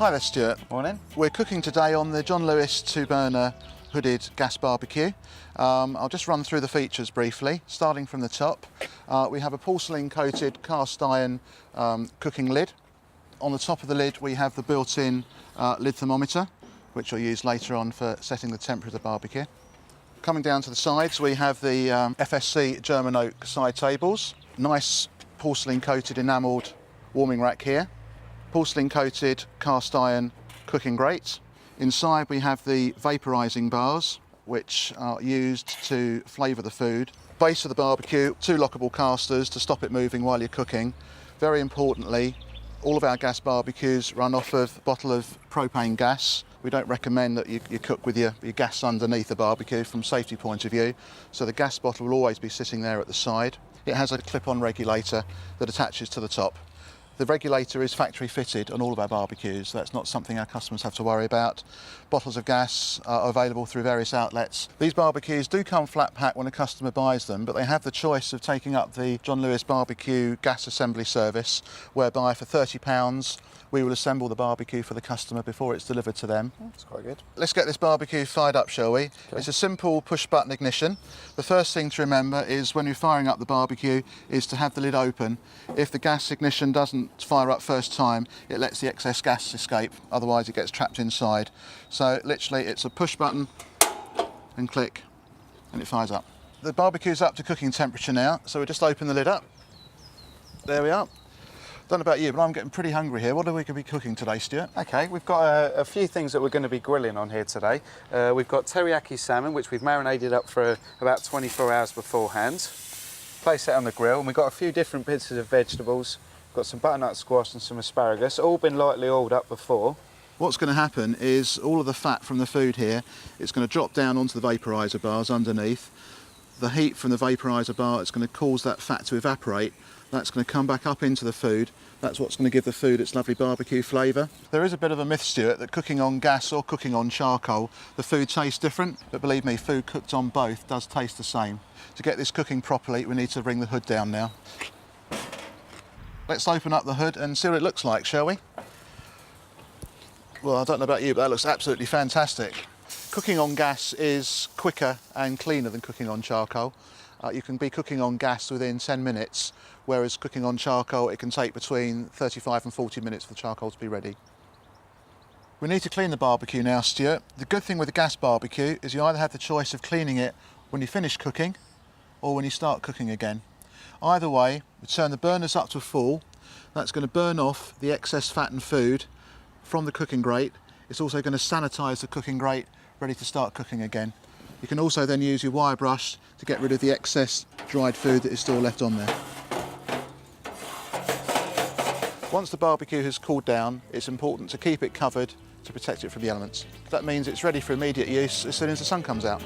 Hi there, Stuart. Morning. We're cooking today on the John Lewis 2-burner hooded gas barbecue. I'll just run through the features briefly, starting from the top. We have a porcelain coated cast iron cooking lid. On the top of the lid we have the built-in lid thermometer, which I'll use later on for setting the temperature of the barbecue. Coming down to the sides we have the FSC German oak side tables. Nice porcelain coated enamelled warming rack here. Porcelain coated cast iron cooking grate. Inside we have the vaporising bars, which are used to flavour the food. Base of the barbecue, 2 lockable casters to stop it moving while you're cooking. Very importantly, all of our gas barbecues run off of a bottle of propane gas. We don't recommend that you cook with your gas underneath the barbecue from a safety point of view, so the gas bottle will always be sitting there at the side. It has a clip-on regulator that attaches to the top. The regulator is factory fitted on all of our barbecues. That's not something our customers have to worry about. Bottles of gas are available through various outlets. These barbecues do come flat pack when a customer buys them, but they have the choice of taking up the John Lewis barbecue gas assembly service, whereby for £30 we will assemble the barbecue for the customer before it's delivered to them. That's quite good. Let's get this barbecue fired up, shall we? Okay. It's a simple push button ignition. The first thing to remember is when you're firing up the barbecue is to have the lid open. If the gas ignition doesn't fire up first time, it lets the excess gas escape, otherwise it gets trapped inside. So literally it's a push button and click and it fires up. The barbecue's up to cooking temperature now, so we'll just open the lid up. There we are. Don't know about you, but I'm getting pretty hungry here. What are we going to be cooking today, Stuart? Okay, we've got a few things that we're going to be grilling on here today. We've got teriyaki salmon, which we've marinated up for about 24 hours beforehand. Place it on the grill, and we've got a few different bits of vegetables. We've got some butternut squash and some asparagus, all been lightly oiled up before. What's going to happen is all of the fat from the food here, it's going to drop down onto the vaporiser bars underneath. The heat from the vaporiser bar is going to cause that fat to evaporate. That's going to come back up into the food. That's what's going to give the food its lovely barbecue flavour. There is a bit of a myth, Stuart, that cooking on gas or cooking on charcoal, the food tastes different. But believe me, food cooked on both does taste the same. To get this cooking properly, we need to bring the hood down now. Let's open up the hood and see what it looks like, shall we? Well, I don't know about you, but that looks absolutely fantastic. Cooking on gas is quicker and cleaner than cooking on charcoal. You can be cooking on gas within 10 minutes, whereas cooking on charcoal, it can take between 35 and 40 minutes for the charcoal to be ready. We need to clean the barbecue now, Stuart. The good thing with the gas barbecue is you either have the choice of cleaning it when you finish cooking or when you start cooking again. Either way, we turn the burners up to full. That's going to burn off the excess fat and food from the cooking grate. It's also going to sanitise the cooking grate, ready to start cooking again. You can also then use your wire brush to get rid of the excess dried food that is still left on there. Once the barbecue has cooled down, it's important to keep it covered to protect it from the elements. That means it's ready for immediate use as soon as the sun comes out.